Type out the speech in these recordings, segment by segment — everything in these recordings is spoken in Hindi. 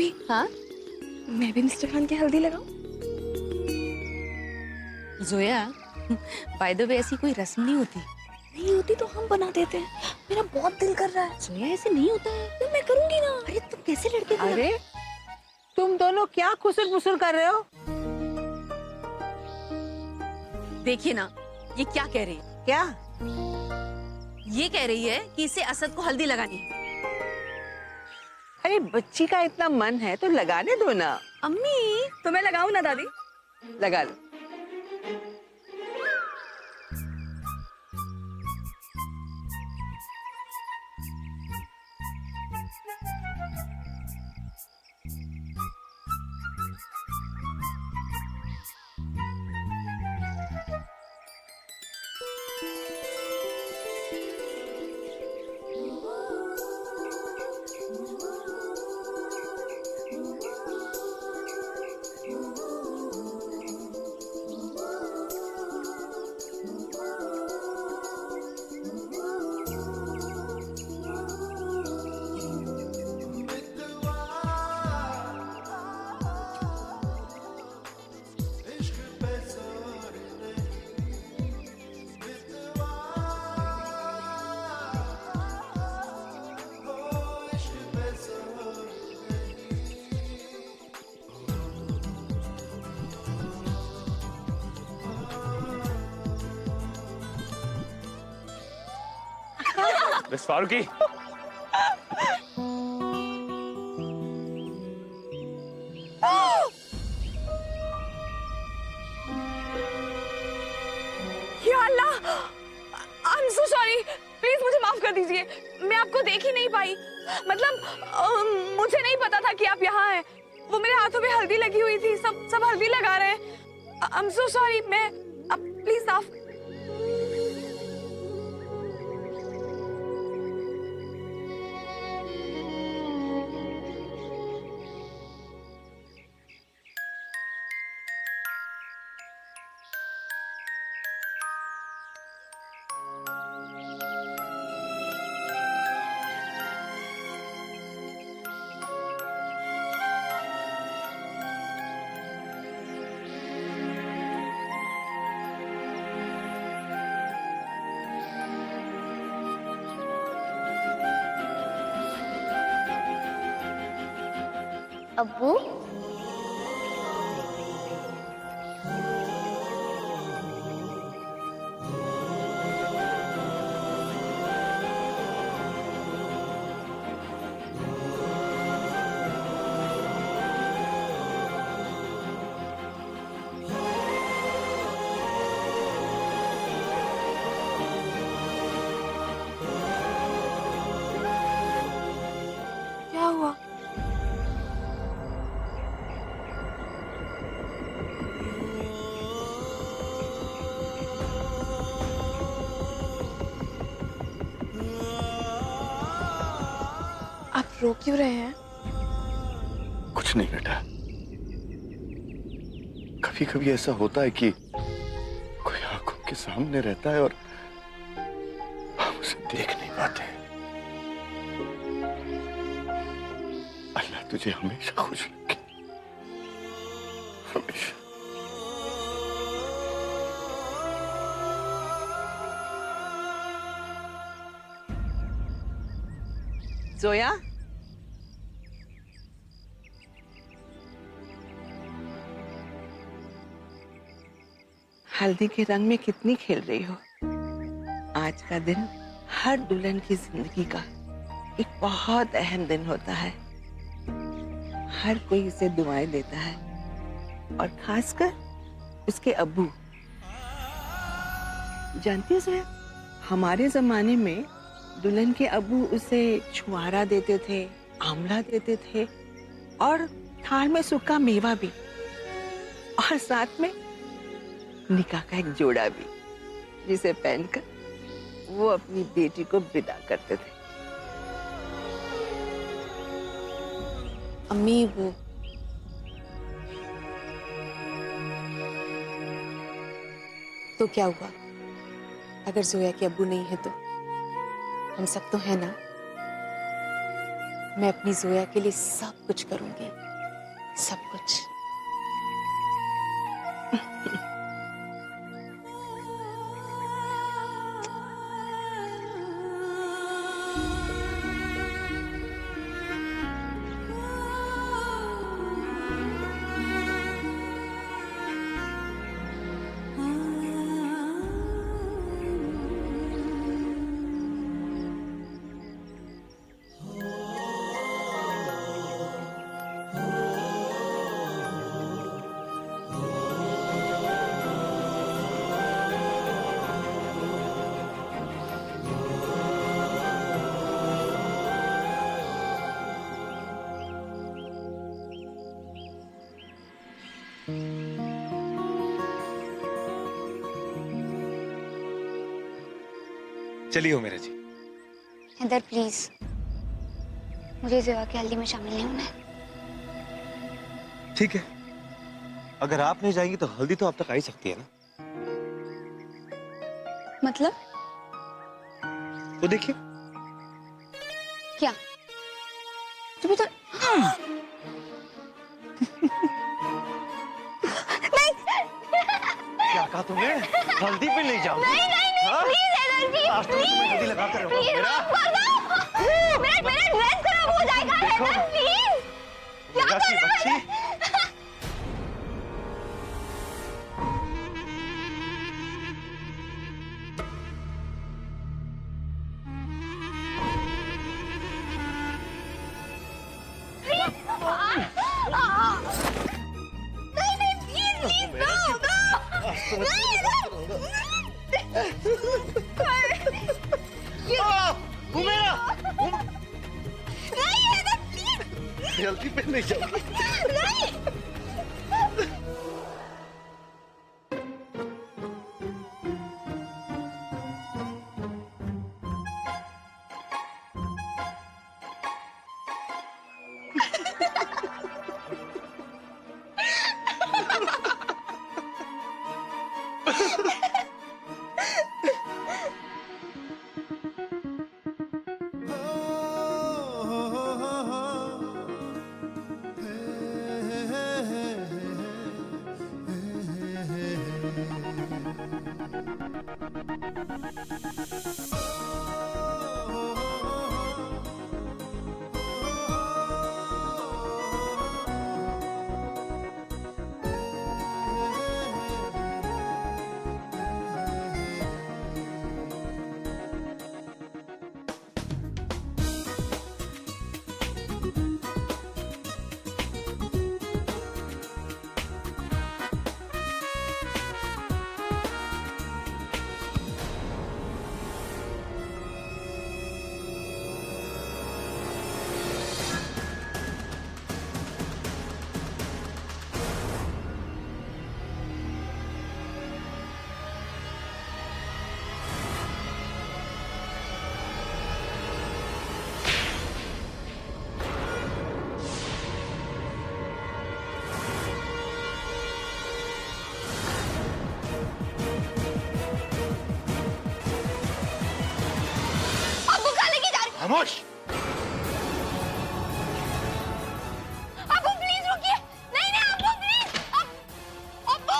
भाभी। हाँ मैं भी मिस्टर खान की हल्दी लगाऊं? जोया, बाय द वे ऐसी कोई रस्म नहीं होती। नहीं होती तो हम बना देते हैं। मेरा बहुत दिल कर रहा है। जोया ऐसे नहीं होता है। तो मैं करूंगी ना। अरे तुम कैसे लड़के को अरे तुम दोनों क्या खुसर मुसर कर रहे हो? देखिए ना, ये क्या कह रही है? क्या? ये कह रही है कि इसे असद को हल्दी लगानी है। अरे बच्ची का इतना मन है तो लगाने दो ना। अम्मी तो मैं लगाऊं ना दादी? लगा लो। मिस फारूकी, या अल्लाह, I am so sorry. Please मुझे माफ कर दीजिए। मैं आपको देख ही नहीं पाई। मतलब मुझे नहीं पता था कि आप यहाँ हैं। वो मेरे हाथों में हल्दी लगी हुई थी। सब हल्दी लगा रहे हैं। आई एम सो सॉरी। मैं अब प्लीज साफ। अब्बू, क्या हुआ? आप रो क्यों रहे हैं? कुछ नहीं बेटा, कभी कभी ऐसा होता है कि कोई आंखों के सामने रहता है और हम उसे देख नहीं पाते। अल्लाह तुझे हमेशा खुश रखे, हमेशा। जोया, हल्दी के रंग में कितनी खेल रही हो। आज का दिन हर दुल्हन की जिंदगी का एक बहुत अहम दिन होता है। हर कोई इसे दुआएं देता है और खासकर उसके अब्बू। जानती है जोया, हमारे जमाने में दुल्हन के अब्बू उसे छुआरा देते थे, आंवला देते थे और थाल में सूखा मेवा भी, और साथ में निकाह का एक जोड़ा भी, जिसे पहनकर वो अपनी बेटी को विदा करते थे। अम्मी वो तो क्या हुआ? अगर जोया के अब्बू नहीं है तो हम सब तो है ना। मैं अपनी जोया के लिए सब कुछ करूंगी, सब कुछ। चलिए हो मेरा जी। हैदर प्लीज, मुझे जोया की हल्दी में शामिल नहीं होना है। ठीक है, अगर आप नहीं जाएंगी तो हल्दी तो आप तक आ ही सकती है ना। मतलब वो देखिए। क्या? तुम्हें तो क्या कहा तुमने? हल्दी पे नहीं जाओ? नहीं नहीं नहीं, हाँ? प्लीज हैदर प्लीज, आज तो तुम्हें हल्दी लगा कर रखूंगा। प्लीज मेरा माफ कर दो। मेरा ड्रेस खराब हो जाएगा हैदर प्लीज। क्या मेरा कर की रहे हो? बच्ची। नहीं नहीं प्लीज प्लीज नो नो वो मेरा नहीं हैदर प्लीज हल्दी पे नहीं जाओगी। नहीं। खामोश। अब्बू प्लीज रुकिए। नहीं नहीं अब्बू प्लीज। अब्बू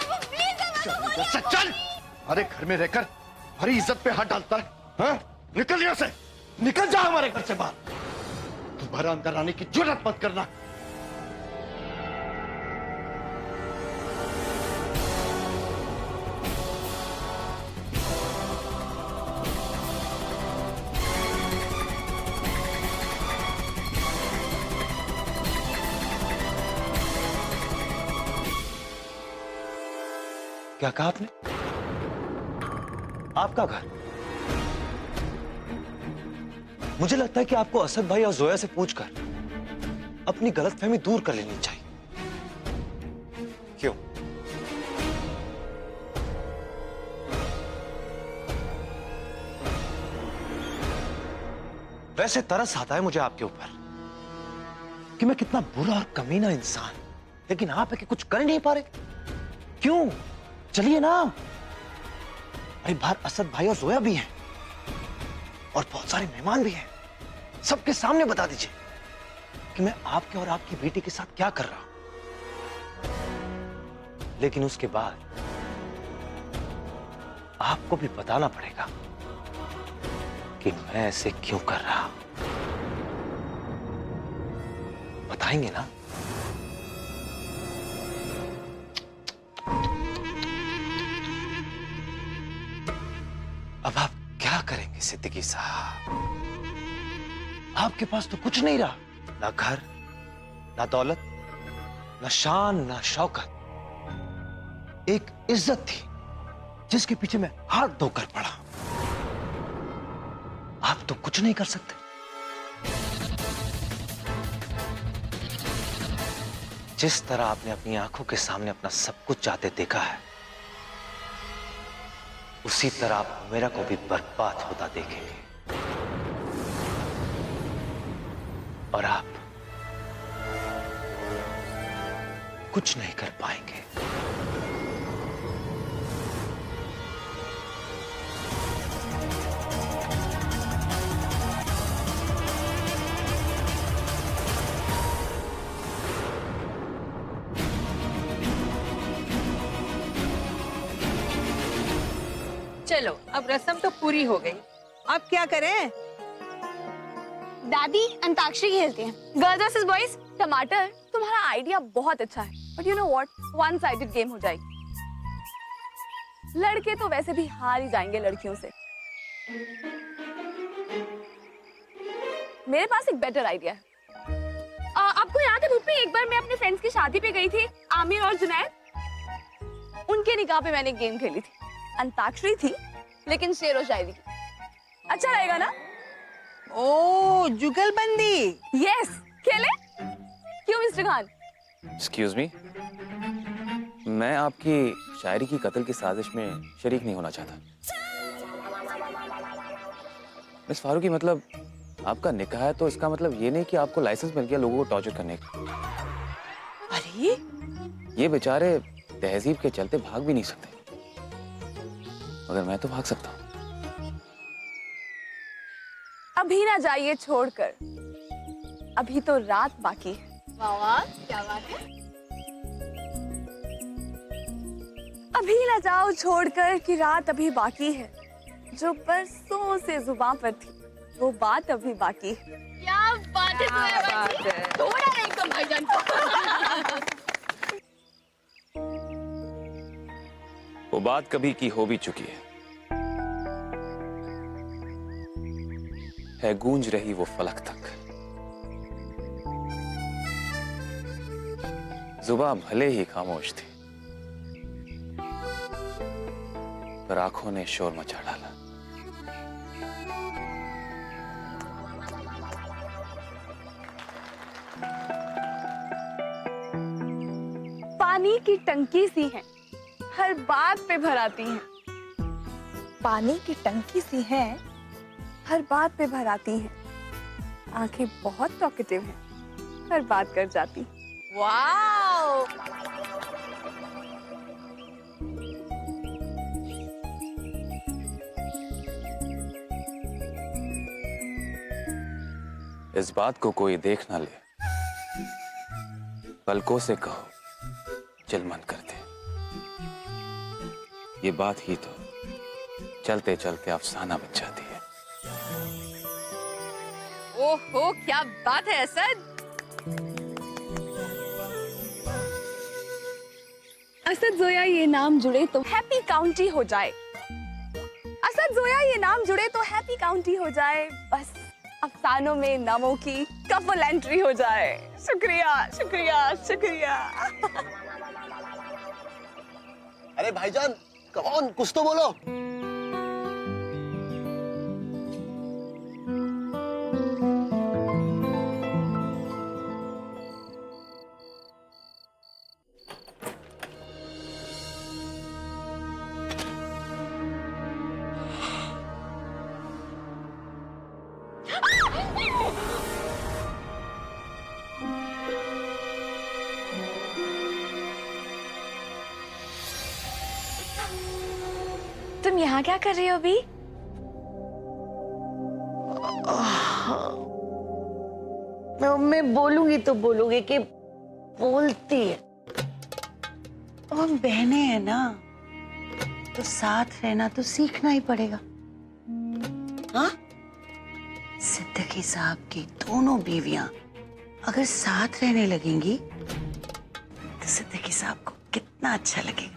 अब्बू प्लीज। चल। अरे घर में रहकर हमारी इज्जत पे हाथ डालता है, हाँ? निकल यहाँ से, निकल जा हमारे घर से बाहर। दोबारा अंदर आने की जुर्रत मत करना। क्या कहा आपने? आपका घर? मुझे लगता है कि आपको असद भाई और जोया से पूछकर अपनी गलतफहमी दूर कर लेनी चाहिए। क्यों? वैसे तरस आता है मुझे आपके ऊपर कि मैं कितना बुरा और कमीना इंसान, लेकिन आप है कि कुछ कर ही नहीं पा रहे। क्यों? चलिए ना। अरे बाहर असद भाई और जोया भी हैं और बहुत सारे मेहमान भी हैं। सबके सामने बता दीजिए कि मैं आपके और आपकी बेटी के साथ क्या कर रहा हूं। लेकिन उसके बाद आपको भी बताना पड़ेगा कि मैं ऐसे क्यों कर रहा हूं। बताएंगे ना? अब आप क्या करेंगे सिद्दीकी साहब? आपके पास तो कुछ नहीं रहा, ना घर, ना दौलत, ना शान, ना शौकत। एक इज्जत थी जिसके पीछे मैं हाथ धोकर पड़ा। आप तो कुछ नहीं कर सकते। जिस तरह आपने अपनी आंखों के सामने अपना सब कुछ जाते देखा है, उसी तरह आप मेरा को भी बर्बाद होता देखेंगे। और आप कुछ नहीं कर पाएंगे। चलो अब रस्म तो पूरी हो गई, अब क्या करें? दादी अंताक्षरी खेलते हैं। Girls versus boys. टमाटर, तुम्हारा आइडिया बहुत अच्छा है, but you know what, one sided game हो जाएगी। लड़के तो वैसे भी हार ही जाएंगे लड़कियों से। मेरे पास एक बेटर आइडिया है। आपको याद है भूपी, एक बार मैं अपने फ्रेंड्स की शादी पे गई थी, आमिर और जुनैद। उनके निकाह पे मैंने एक गेम खेली थी। अंताक्षरी थी, लेकिन शेर और शायरी की। अच्छा रहेगा ना? ओ, जुगलबंदी। यस, खेले? क्यों मिस्टर खान? एक्सक्यूज मी, मैं आपकी शायरी की कत्ल की साजिश में शरीक नहीं होना चाहता। मिस फारूकी, मतलब आपका निकाह है तो इसका मतलब ये नहीं कि आपको लाइसेंस मिल गया लोगों को टॉर्चर करने का। अरे ये बेचारे तहजीब के चलते भाग भी नहीं सकते, मगर मैं तो भाग सकता हूँ। अभी ना जाइए छोड़कर, अभी तो रात बाकी है। वाह क्या बात है। अभी ना जाओ छोड़कर कि रात अभी बाकी है। जो परसों से जुबान पर थी वो बात अभी बाकी है। क्या बात है तुम्हारी, थोड़ा नहीं एकदम भाईजान को। वो बात कभी की हो भी चुकी है गूंज रही वो फलक तक। जुबान भले ही खामोश थी, पर आंखों ने शोर मचा डाला। पानी की टंकी सी हैं, हर बात पे भर आती हैं। पानी की टंकी सी हैं, हर बात पे भर आती हैं। आंखें बहुत टॉकेटिव हैं, हर बात कर जाती। वाओ! इस बात को कोई देख ना ले, पलकों से कहो चल मन करते। ये बात ही तो चलते चलते अफसाना बन जाती है। ओहो, क्या बात है असद। असद जोया ये नाम जुड़े तो हैप्पी काउंटी हो जाए। असद जोया ये नाम जुड़े तो हैप्पी काउंटी हो जाए। बस अफसानों में नामों की कपल एंट्री हो जाए। शुक्रिया शुक्रिया शुक्रिया। अरे भाईजान, कौन कुछ तो बोलो। तुम यहाँ क्या कर रही हो अभी? मैं बोलूंगी तो बोलूंगी कि बोलती है। अब हम बहनें हैं ना, तो साथ रहना तो सीखना ही पड़ेगा। हाँ, सिद्दीकी साहब की दोनों बीवियां अगर साथ रहने लगेंगी तो सिद्दीकी साहब को कितना अच्छा लगेगा।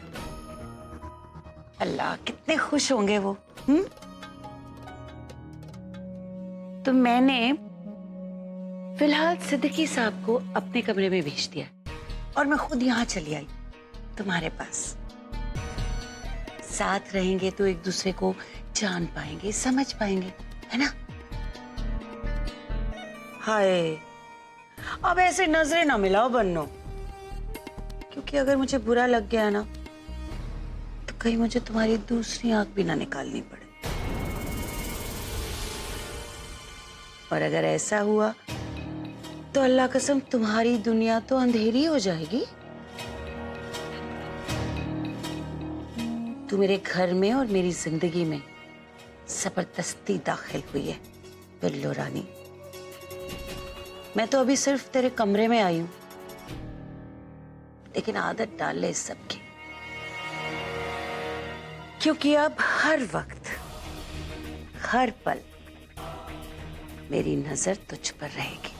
अल्लाह, कितने खुश होंगे वो। तो मैंने फिलहाल सिद्दीकी साहब को अपने कमरे में भेज दिया और मैं खुद यहाँ चली आई तुम्हारे पास। साथ रहेंगे तो एक दूसरे को जान पाएंगे, समझ पाएंगे, है ना? हाय, अब ऐसे नजरें ना मिलाओ बन्नो, क्योंकि अगर मुझे बुरा लग गया ना तो कहीं मुझे तुम्हारी दूसरी आंख भी ना निकालनी पड़े। और अगर ऐसा हुआ तो अल्लाह कसम तुम्हारी दुनिया तो अंधेरी हो जाएगी। तू मेरे घर में और मेरी जिंदगी में जबरदस्ती दाखिल हुई है बिल्लो रानी। मैं तो अभी सिर्फ तेरे कमरे में आई हूं, लेकिन आदत डाल ले इस सब की, क्योंकि अब हर वक्त हर पल मेरी नजर तुझ पर रहेगी।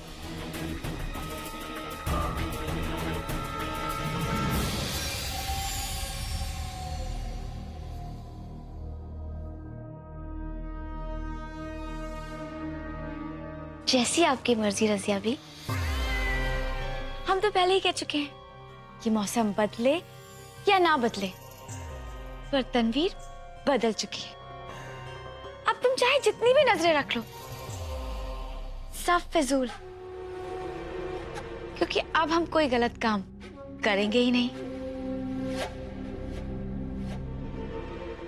जैसी आपकी मर्जी रजिया भी। हम तो पहले ही कह चुके हैं कि मौसम बदले या ना बदले, पर तनवीर बदल चुकी है। अब तुम चाहे जितनी भी नजरें रख लो, सब फिजूल, क्योंकि अब हम कोई गलत काम करेंगे ही नहीं।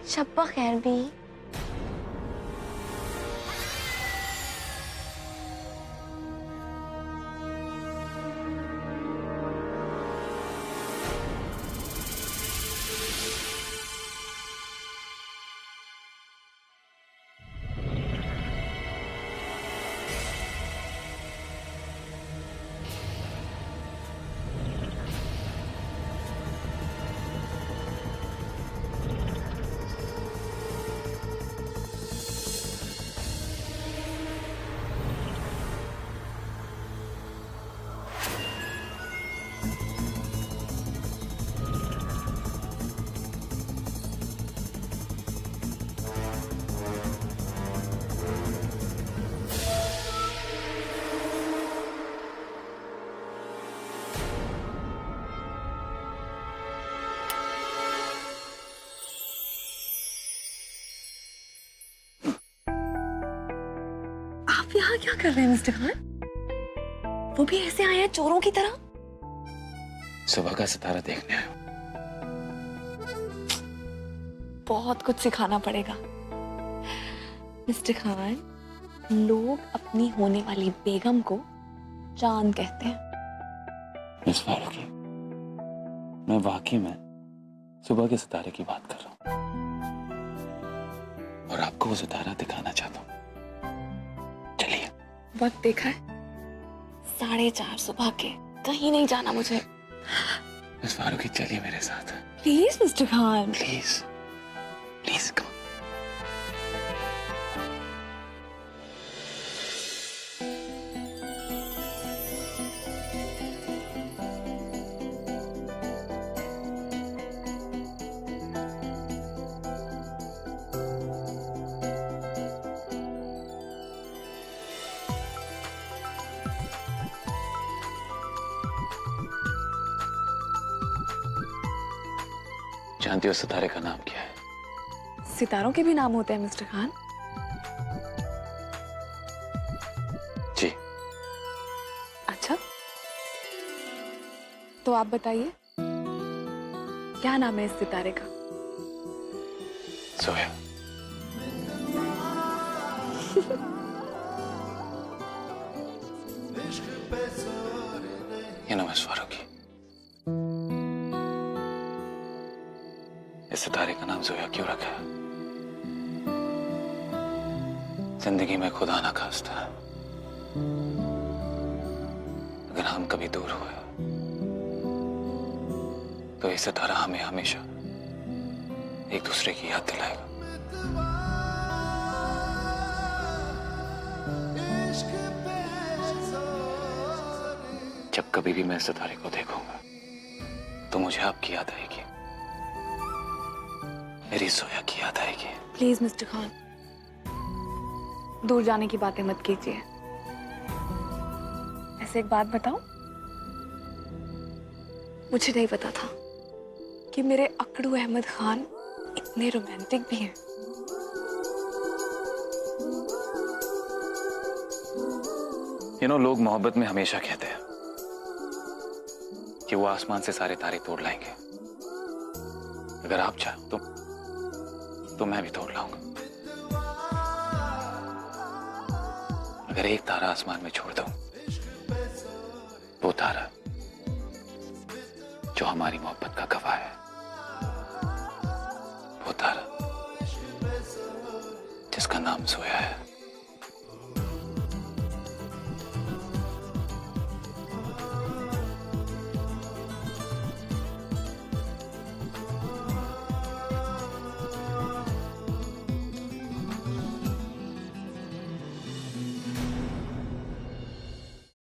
शब्बा खैर भी। आप यहाँ क्या कर रहे हैं मिस्टर खान? वो भी ऐसे आए हैं चोरों की तरह? सुबह का सितारा देखने आया हूं। बहुत कुछ सिखाना पड़ेगा मिस्टर खान। लोग अपनी होने वाली बेगम को चांद कहते हैं। मिस फारूकी, मैं वाकई में सुबह के सितारे की बात कर रहा हूं और आपको वो सितारा दिखाना चाहता हूं। चलिए। वक्त देखा है 4:30 सुबह के। कहीं नहीं जाना मुझे। मिस फारूकी, चलिए मेरे साथ। Please mister Khan. Please please come. जानती हो सितारे का नाम क्या है? सितारों के भी नाम होते हैं मिस्टर खान? जी। अच्छा, तो आप बताइए क्या नाम है इस सितारे का? सोया। ये नो मिस फारूकी, इस सितारे का नाम जोया क्यों रखा है? जिंदगी में खुदा ना खास्ता अगर हम कभी दूर हुए तो ये सितारा हमें हमेशा एक दूसरे की याद दिलाएगा। जब कभी भी मैं सितारे को देखूंगा तो मुझे आपकी याद आएगी, मेरी सोया की याद आएगी। प्लीज मिस्टर खान, दूर जाने की बातें मत कीजिए। ऐसे एक बात बताऊं, मुझे नहीं पता था कि मेरे अकड़ू अहमद खान इतने रोमांटिक भी हैं। लोग मोहब्बत में हमेशा कहते हैं कि वो आसमान से सारे तारे तोड़ लाएंगे। अगर आप चाहो तो मैं भी तोड़ लाऊंगा। अगर एक तारा आसमान में छोड़ दूं, वो तारा जो हमारी मोहब्बत का गवाह है, वो तारा जिसका नाम सोया है।